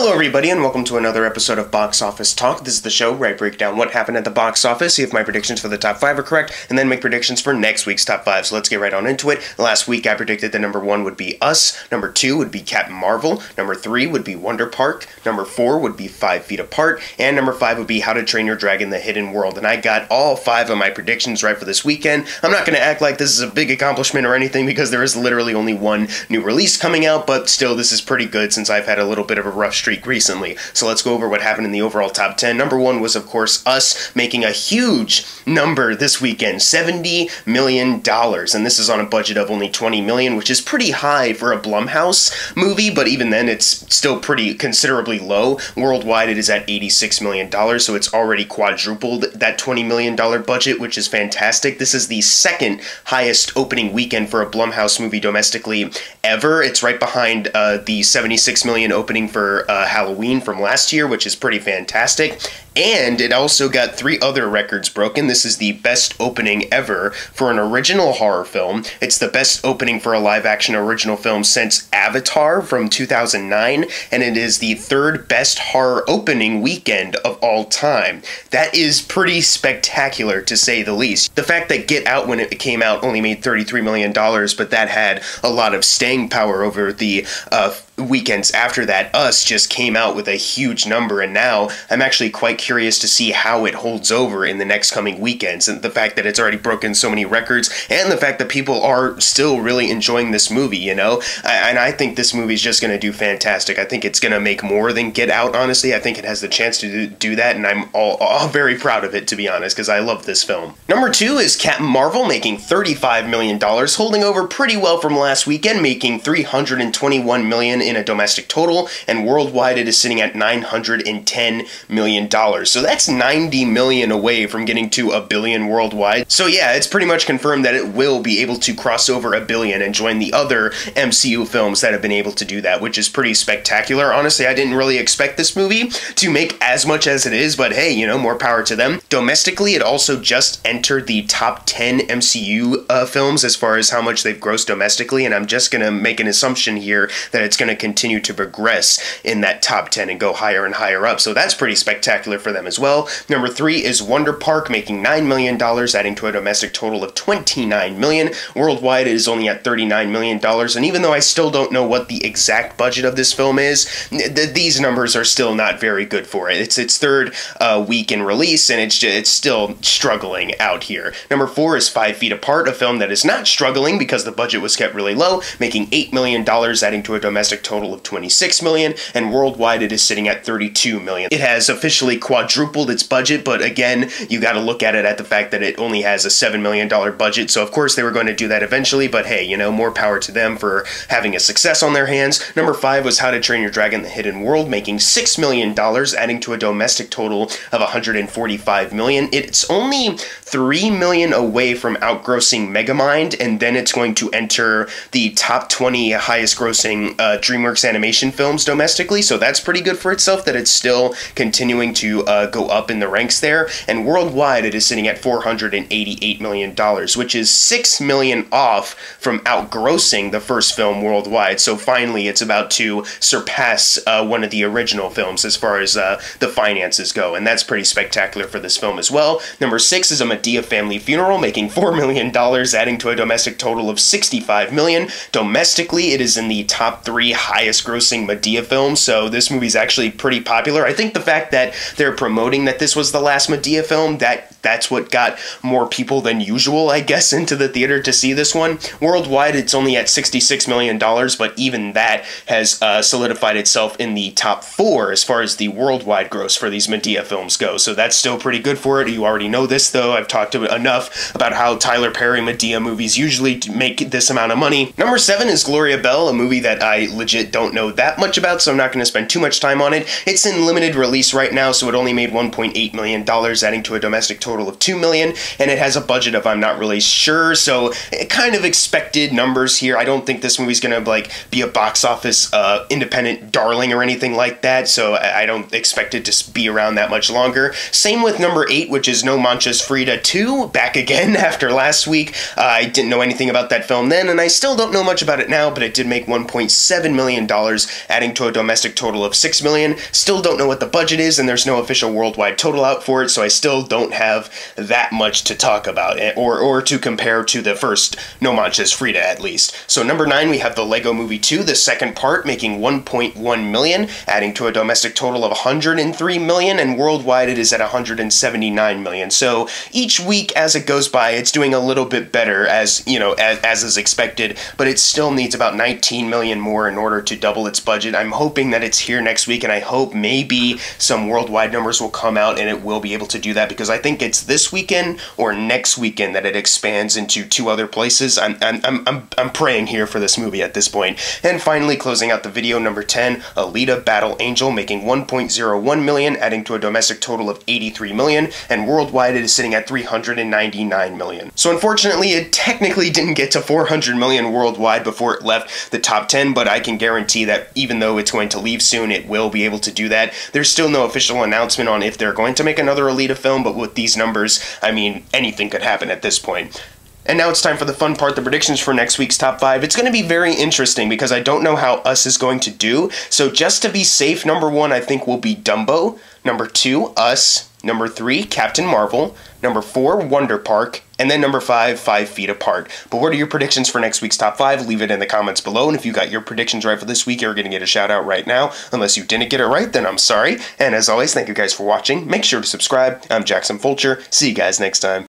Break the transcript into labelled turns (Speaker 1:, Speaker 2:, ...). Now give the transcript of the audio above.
Speaker 1: Hello everybody and welcome to another episode of Box Office Talk. This is the show where I break down what happened at the box office, see if my predictions for the top 5 are correct, and then make predictions for next week's top 5. So let's get right on into it. Last week I predicted that number 1 would be Us, number 2 would be Captain Marvel, number 3 would be Wonder Park, number 4 would be 5 Feet Apart, and number 5 would be How to Train Your Dragon: The Hidden World. And I got all 5 of my predictions right for this weekend. I'm not going to act like this is a big accomplishment or anything because there is literally only one new release coming out, but still this is pretty good since I've had a little bit of a rough streak recently. So let's go over what happened in the overall top 10. Number 1 was, of course, Us, making a huge number this weekend, $70 million. And this is on a budget of only $20 million, which is pretty high for a Blumhouse movie, but even then it's still pretty considerably low. Worldwide, it is at $86 million, so it's already quadrupled that $20 million budget, which is fantastic. This is the second highest opening weekend for a Blumhouse movie domestically ever. It's right behind the $76 million opening for Halloween from last year, which is pretty fantastic. And it also got 3 other records broken. This is the best opening ever for an original horror film. It's the best opening for a live-action original film since Avatar from 2009, and it is the 3rd best horror opening weekend of all time. That is pretty spectacular, to say the least. The fact that Get Out, when it came out, only made $33 million, but that had a lot of staying power over the weekends after that. Us just came out with a huge number, and now I'm actually quite curious to see how it holds over in the next coming weekends, and the fact that it's already broken so many records, and the fact that people are still really enjoying this movie, you know? And I think this movie is just going to do fantastic. I think it's going to make more than Get Out, honestly. I think it has the chance to do that, and I'm all very proud of it, to be honest, because I love this film. Number 2 is Captain Marvel, making $35 million, holding over pretty well from last weekend, making $321 million in a domestic total, and worldwide it is sitting at $910 million. So that's $90 million away from getting to $1 billion worldwide. So yeah, it's pretty much confirmed that it will be able to cross over $1 billion and join the other MCU films that have been able to do that, which is pretty spectacular. Honestly, I didn't really expect this movie to make as much as it is, but hey, you know, more power to them. Domestically, it also just entered the top 10 MCU films as far as how much they've grossed domestically, and I'm just gonna make an assumption here that it's gonna continue to progress in that top 10 and go higher and higher up. So that's pretty spectacular for them as well. Number 3 is Wonder Park, making $9 million, adding to a domestic total of $29 million. Worldwide, it is only at $39 million, and even though I still don't know what the exact budget of this film is, these numbers are still not very good for it. It's its 3rd week in release, and it's still struggling out here. Number 4 is 5 Feet Apart, a film that is not struggling because the budget was kept really low, making $8 million, adding to a domestic total of $26 million, and worldwide it is sitting at $32 million. It has officially quadrupled its budget, but again, you gotta look at it at the fact that it only has a $7 million budget, so of course they were going to do that eventually, but hey, you know, more power to them for having a success on their hands. Number 5 was How to Train Your Dragon: The Hidden World, making $6 million, adding to a domestic total of $145 million. It's only $3 million away from outgrossing Megamind, and then it's going to enter the top 20 highest grossing DreamWorks animation films domestically, so that's pretty good for itself that it's still continuing to go up in the ranks there. And worldwide, it is sitting at $488 million, which is $6 million off from outgrossing the first film worldwide. So finally, it's about to surpass one of the original films as far as the finances go, and that's pretty spectacular for this film as well. Number 6 is A Madea Family Funeral, making $4 million, adding to a domestic total of $65 million. Domestically, it is in the top 3 highest grossing Madea films, so this movie's actually pretty popular. I think the fact that they're promoting that this was the last Madea film, that's what got more people than usual, I guess, into the theater to see this one. Worldwide, it's only at $66 million, but even that has solidified itself in the top 4 as far as the worldwide gross for these Madea films go, so that's still pretty good for it. You already know this, though. I've talked enough about how Tyler Perry Madea movies usually make this amount of money. Number 7 is Gloria Bell, a movie that I legit don't know that much about, so I'm not going to spend too much time on it. It's in limited release right now, so it only made $1.8 million, adding to a domestic total total of 2 million, and it has a budget of I'm not really sure, so it kind of expected numbers here. I don't think this movie's gonna like be a box office independent darling or anything like that, so I don't expect it to be around that much longer. Same with number 8, which is No Mancha's Frida 2, back again after last week. I didn't know anything about that film then, and I still don't know much about it now, but it did make $1.7 million, adding to a domestic total of $6 million. Still don't know what the budget is, and there's no official worldwide total out for it, so I still don't have that much to talk about, or to compare to the first No Mancha's Frida, at least. So number 9, we have the Lego Movie 2, the second part, making $1.1 million, adding to a domestic total of $103 million, and worldwide it is at $179 million. So each week as it goes by, it's doing a little bit better, as you know, as is expected, but it still needs about $19 million more in order to double its budget. I'm hoping that it's here next week, and I hope maybe some worldwide numbers will come out and it will be able to do that, because I think it's this weekend or next weekend that it expands into 2 other places. I'm praying here for this movie at this point. And finally, closing out the video, number 10, Alita Battle Angel, making $1.01 million, adding to a domestic total of $83 million, and worldwide it is sitting at $399 million. So unfortunately, it technically didn't get to $400 million worldwide before it left the top 10, but I can guarantee that even though it's going to leave soon, it will be able to do that. There's still no official announcement on if they're going to make another Alita film, but with these numbers, I mean, anything could happen at this point. And now it's time for the fun part, the predictions for next week's top 5. It's going to be very interesting because I don't know how Us is going to do. So just to be safe, number 1 I think will be Dumbo. Number 2, Us. Number 3, Captain Marvel. Number 4, Wonder Park. And then number 5, 5 Feet Apart. But what are your predictions for next week's top 5? Leave it in the comments below. And if you got your predictions right for this week, you're going to get a shout out right now. Unless you didn't get it right, then I'm sorry. And as always, thank you guys for watching. Make sure to subscribe. I'm Jackson Fulcher. See you guys next time.